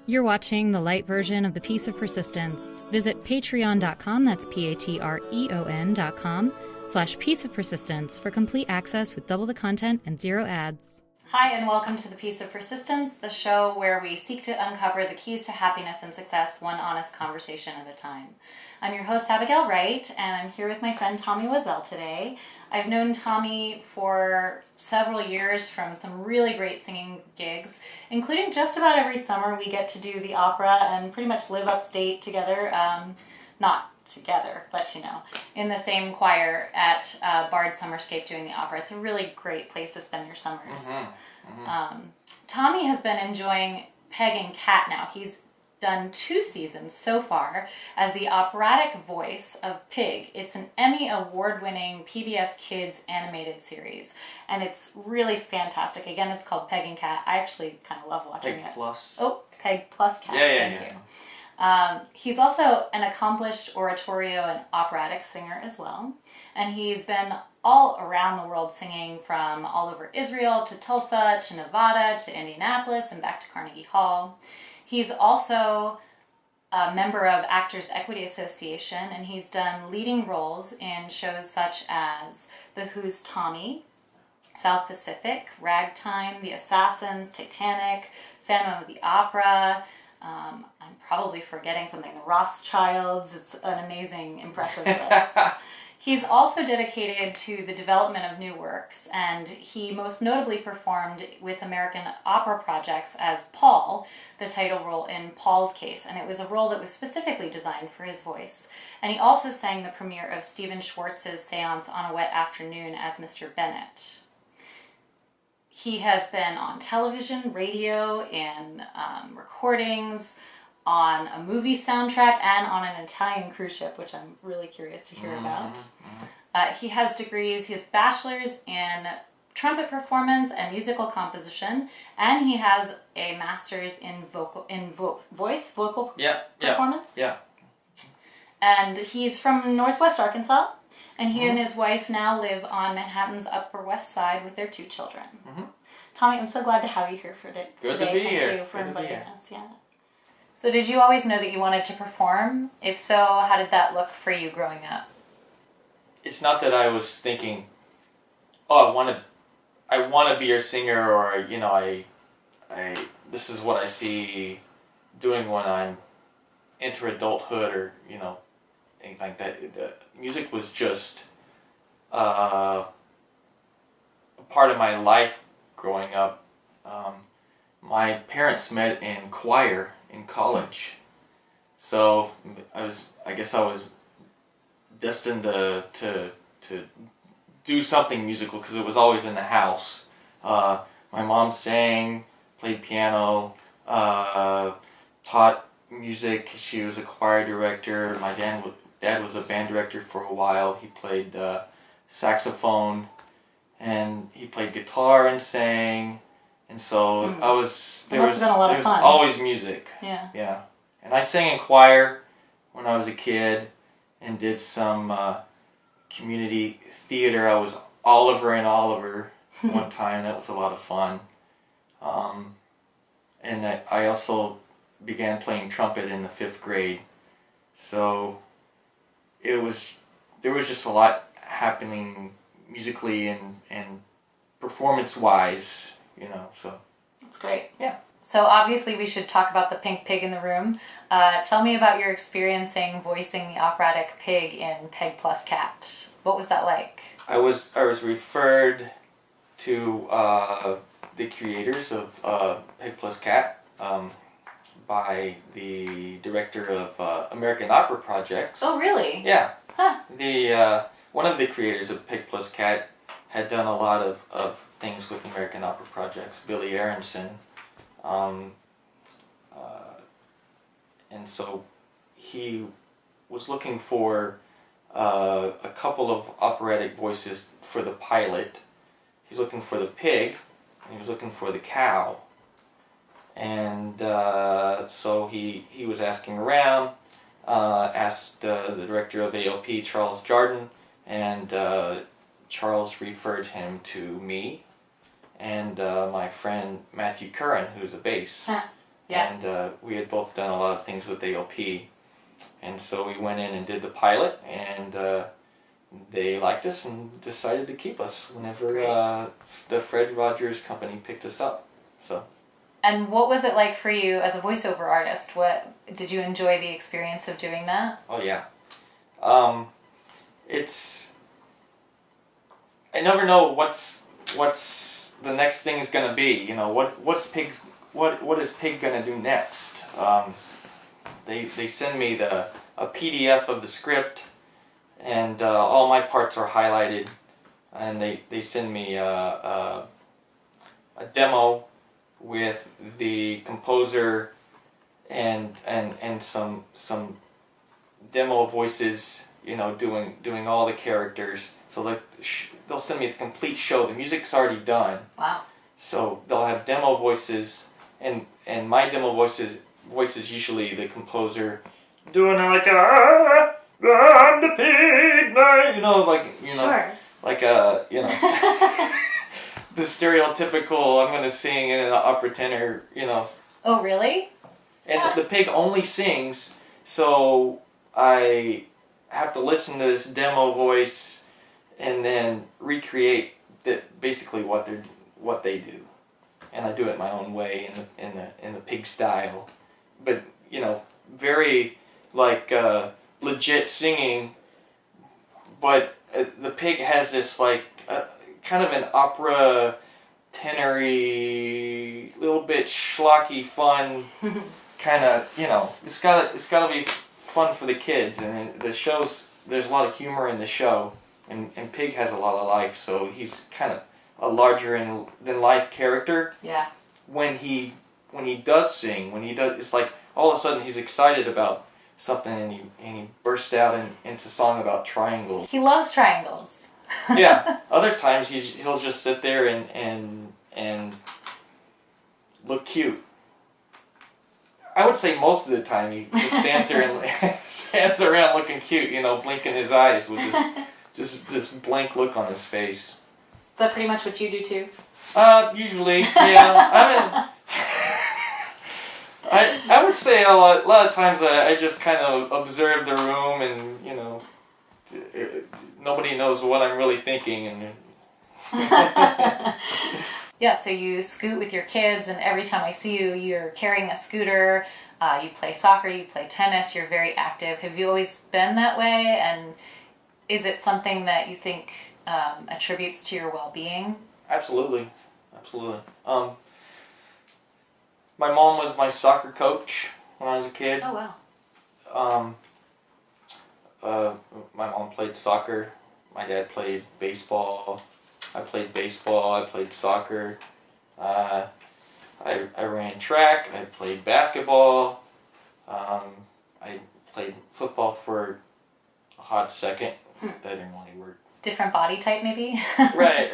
You're watching the Lite version of The Piece of Persistence. Visit patreon.com, that's patreon.com/Piece of Persistence for complete access with double the content and 0 ads. Hi, and welcome to The Piece of Persistence, the show where we seek to uncover the keys to happiness and success, one honest conversation at a time. I'm your host, Abigail Wright, and I'm here with my friend Tommy Wazelle today. I've known Tommy for several years from some really great singing gigs, including just about every summer we get to do the opera and pretty much live upstate together. Not together, but in the same choir at Bard Summerscape doing the opera. It's a really great place to spend your summers. Tommy has been enjoying Peg+Cat now. He's done 2 seasons so far as the operatic voice of Pig. It's an Emmy award-winning PBS Kids animated series, and it's really fantastic. Again, it's called Peg+Cat. I actually kind of love watching it. Peg+Cat. Thank you. He's also an accomplished oratorio and operatic singer as well, and he's been all around the world singing from all over Israel to Tulsa to Nevada to Indianapolis and back to Carnegie Hall. He's also a member of Actors Equity Association, and he's done leading roles in shows such as The Who's Tommy, South Pacific, Ragtime, The Assassins, Titanic, Phantom of the Opera. I'm probably forgetting something. The Rothschilds. It's an amazing, impressive list. He's also dedicated to the development of new works, and he most notably performed with American opera projects as Paul, the title role in Paul's Case, and it was a role that was specifically designed for his voice. And he also sang the premiere of Stephen Schwartz's Seance on a Wet Afternoon as Mr. Bennett. He has been on television, radio, in recordings, on a movie soundtrack, and on an Italian cruise ship, which I'm really curious to hear about. He has degrees. He has bachelor's in trumpet performance and musical composition, and he has a master's in voice performance. And he's from Northwest Arkansas, and he and his wife now live on Manhattan's Upper West Side with their 2 children. Tommy, I'm so glad to have you here today. Good to be here. Thank you for inviting us. Yeah. So did you always know that you wanted to perform? If so, how did that look for you growing up? It's not that I was thinking, oh, I want to be a singer, or this is what I see doing when I'm enter adulthood, or anything like that. The music was just a part of my life growing up. My parents met in choir in college, so I guess I was destined to do something musical because it was always in the house. My mom sang, played piano, taught music. She was a choir director. My dad was a band director for a while. He played saxophone, and he played guitar and sang. And so there was always music. Yeah. And I sang in choir when I was a kid and did some community theater. I was Oliver and Oliver one time. That was a lot of fun. And I also began playing trumpet in the 5th grade. So there was just a lot happening musically and performance-wise. So. That's great. Yeah. So obviously we should talk about the pink pig in the room. Tell me about your experiencing voicing the operatic pig in Peg+Cat. What was that like? I was referred to the creators of Peg+Cat by the director of American Opera Projects. Oh, really? Yeah. Huh. One of the creators of Peg+Cat had done a lot of things with American Opera Projects, Billy Aronson. And so he was looking for a couple of operatic voices for the pilot. He's looking for the pig, and he was looking for the cow. And so he was asking around, asked the director of AOP, Charles Jardin, and Charles referred him to me and my friend Matthew Curran, who's a bass. Yeah. And we had both done a lot of things with AOP. And so we went in and did the pilot, and they liked us and decided to keep us whenever the Fred Rogers company picked us up. So. And what was it like for you as a voiceover artist? What did you enjoy the experience of doing that? Oh yeah, I never know what's the next thing is gonna be. You know, what is Pig gonna do next? They send me a PDF of the script, and all my parts are highlighted, and they send me a demo with the composer and some demo voices, you know, doing all the characters. So they'll send me the complete show. The music's already done. Wow. So they'll have demo voices, and my demo voice is usually the composer doing like I'm the pig man, Sure. like the stereotypical I'm gonna sing in an opera tenor, you know. Oh really? And the pig only sings, so I have to listen to this demo voice and then recreate basically what they do, and I do it my own way in the pig style, but you know, very like legit singing. But the pig has this like kind of an opera tenory, little bit schlocky, fun kind of, you know. It's gotta be fun for the kids, and the show's, there's a lot of humor in the show, and Pig has a lot of life, so he's kind of a larger than life character. Yeah. When he does sing, it's like all of a sudden he's excited about something, and he bursts out into song about triangles. He loves triangles. Yeah. Other times he'll just sit there and look cute. I would say most of the time he just stands there and stands around looking cute, you know, blinking his eyes with this blank look on his face. Is that pretty much what you do too? Usually, yeah. I would say a lot of times I just kind of observe the room, and you know, nobody knows what I'm really thinking. And yeah, so you scoot with your kids, and every time I see you, you're carrying a scooter. You play soccer, you play tennis. You're very active. Have you always been that way? And is it something that you think attributes to your well-being? Absolutely. My mom was my soccer coach when I was a kid. Oh wow. My mom played soccer. My dad played baseball. I played baseball. I played soccer. I ran track. I played basketball. I played football for a hot second. That didn't really work. Different body type, maybe. Right.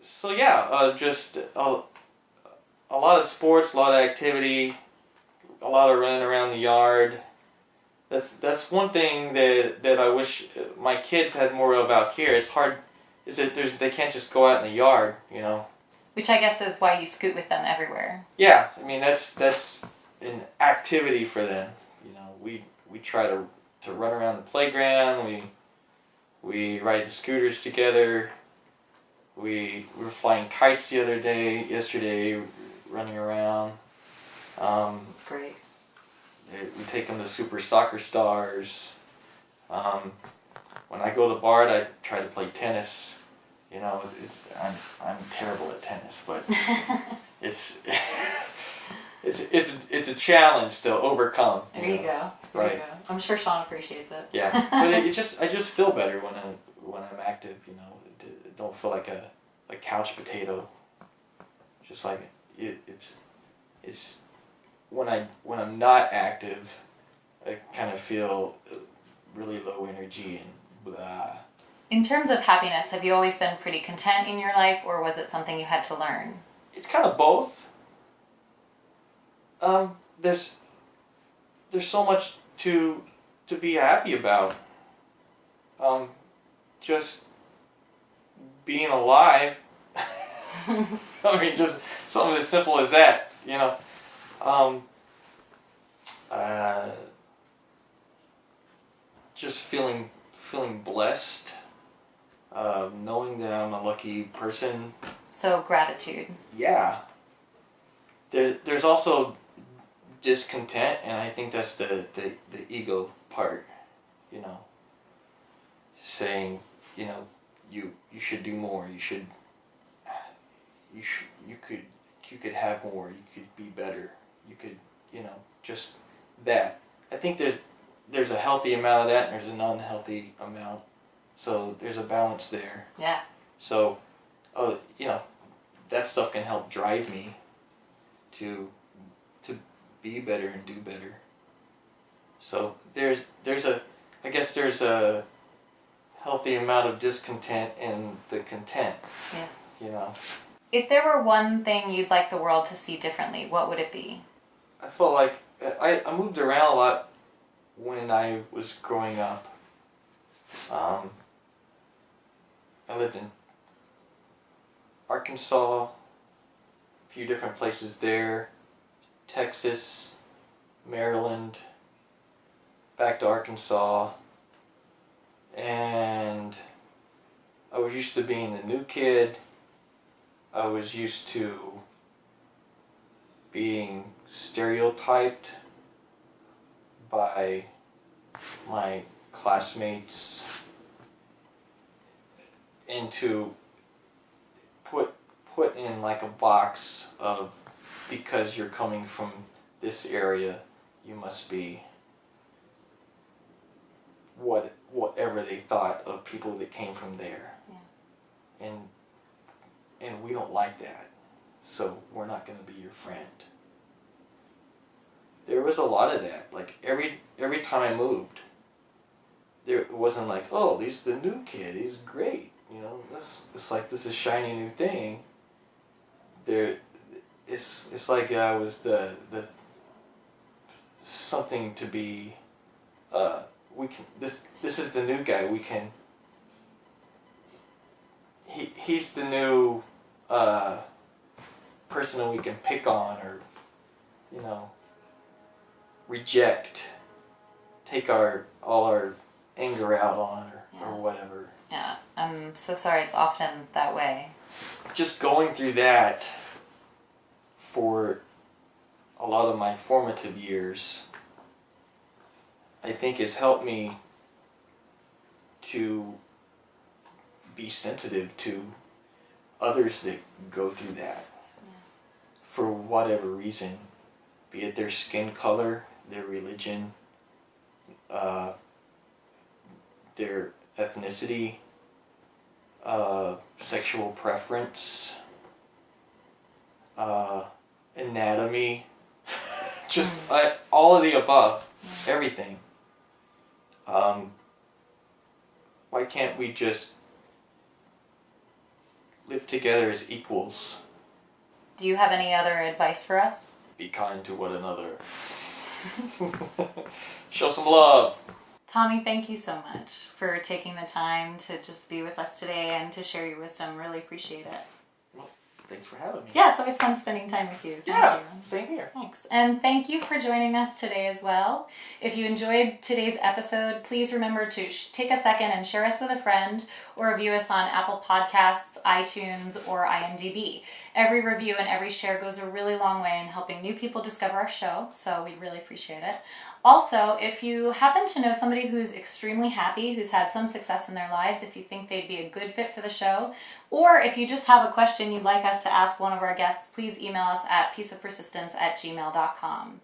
So yeah, just a lot of sports, a lot of activity, a lot of running around the yard. That's one thing that I wish my kids had more of out here. It's hard, is that they can't just go out in the yard, you know. Which I guess is why you scoot with them everywhere. Yeah, I mean that's an activity for them. You know, we try to run around the playground. We ride the scooters together. We were flying kites yesterday, running around. That's great. We take them to Super Soccer Stars. When I go to Bard, I try to play tennis. You know, I'm terrible at tennis, but it's a challenge to overcome. There you go. Right. I'm sure Sean appreciates it. Yeah, but I just feel better when I'm active. You know, don't feel like a couch potato. Just like it's when I'm not active, I kind of feel really low energy and blah. In terms of happiness, have you always been pretty content in your life, or was it something you had to learn? It's kind of both. There's so much to be happy about. Just being alive. I mean, just something as simple as that, just feeling blessed, knowing that I'm a lucky person. So gratitude. Yeah. There's also discontent, and I think that's the ego part, saying, you should do more, you could have more, you could be better, you could, just that. I think there's a healthy amount of that, and there's an unhealthy amount, so there's a balance there. Yeah. So, that stuff can help drive me to be better and do better. So there's a healthy amount of discontent and the content. Yeah. If there were one thing you'd like the world to see differently, what would it be? I felt like I moved around a lot when I was growing up. I lived in Arkansas, a few different places there, Texas, Maryland, back to Arkansas, and I was used to being the new kid. I was used to being stereotyped by my classmates into put in like a box of, because you're coming from this area, you must be whatever they thought of people that came from there. Yeah. And we don't like that, so we're not going to be your friend. There was a lot of that. Like every time I moved, it wasn't like, oh, he's the new kid, he's great, it's like this is shiny new thing. It's like I was the something to be. This is the new guy. He's the new person that we can pick on, or reject, take all our anger out on, or whatever. Yeah, I'm so sorry. It's often that way. Just going through that for a lot of my formative years, I think has helped me to be sensitive to others that go through that. Yeah. For whatever reason, be it their skin color, their religion, their ethnicity, sexual preference, anatomy, just all of the above, everything. Why can't we just live together as equals? Do you have any other advice for us? Be kind to one another. Show some love. Tommy, thank you so much for taking the time to just be with us today and to share your wisdom. Really appreciate it. Well, thanks for having me. Yeah, it's always fun spending time with you. Yeah, same here. Thanks. And thank you for joining us today as well. If you enjoyed today's episode, please remember to take a second and share us with a friend, or review us on Apple Podcasts, iTunes, or IMDb. Every review and every share goes a really long way in helping new people discover our show, so we really appreciate it. Also, if you happen to know somebody who's extremely happy, who's had some success in their lives, if you think they'd be a good fit for the show, or if you just have a question you'd like us to ask one of our guests, please email us at pieceofpersistence@gmail.com.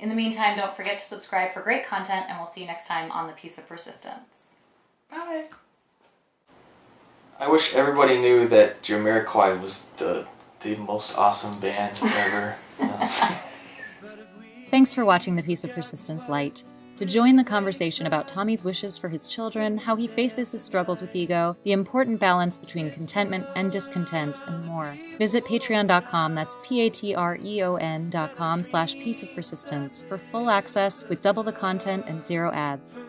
In the meantime, don't forget to subscribe for great content, and we'll see you next time on The Piece of Persistence. Bye. I wish everybody knew that Jamiroquai was the most awesome band ever. Thanks for watching The Piece of Persistence Lite. To join the conversation about Tommy's wishes for his children, how he faces his struggles with ego, the important balance between contentment and discontent, and more, visit patreon.com, that's patreon.com/pieceofpersistence for full access with double the content and 0 ads.